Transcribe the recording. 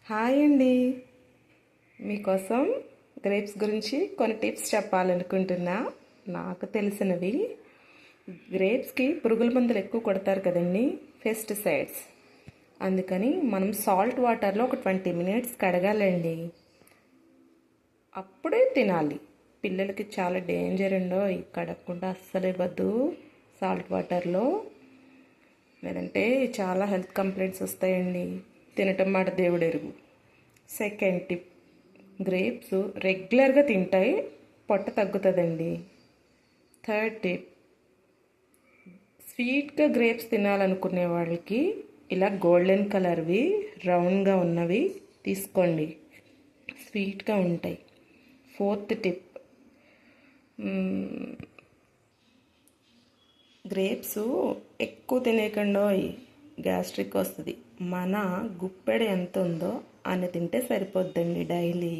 Hi అండి. మీకోసం grapes గురించి కొన్ని టిప్స్ చెప్పాలనుకుంటున్నా. నాకు తెలిసినవి, గ్రేప్స్కి పురుగుల మందులు ఎక్కువ కొడతారు కదండి, పెస్టిసైడ్స్. అందుకని మనం సాల్ట్ వాటర్లో ఒక 20 మినిట్స్ కడగాలండి. అప్పుడే తినాలి. పిల్లలకి చాలా డేంజర్ ఉండో, కడగకుండా అస్సలు ఇవ్వద్దు సాల్ట్ వాటర్లో. లేదంటే చాలా హెల్త్ కంప్లైంట్స్ వస్తాయండి. తినటం మాట దేవుడు ఎరుగు. సెకండ్ టిప్, గ్రేప్స్ రెగ్యులర్గా తింటాయి, పొట్ట తగ్గుతుందండి. థర్డ్ టిప్, స్వీట్గా గ్రేప్స్ తినాలనుకునే వాళ్ళకి ఇలా గోల్డెన్ కలర్వి రౌండ్గా ఉన్నవి తీసుకోండి, స్వీట్గా ఉంటాయి. ఫోర్త్ టిప్, గ్రేప్స్ ఎక్కువ తినేయకుండా గ్యాస్ట్రిక్ వస్తుంది. మన గుప్పెడు ఎంత ఉందో అని తింటే సరిపోద్దండి డైలీ.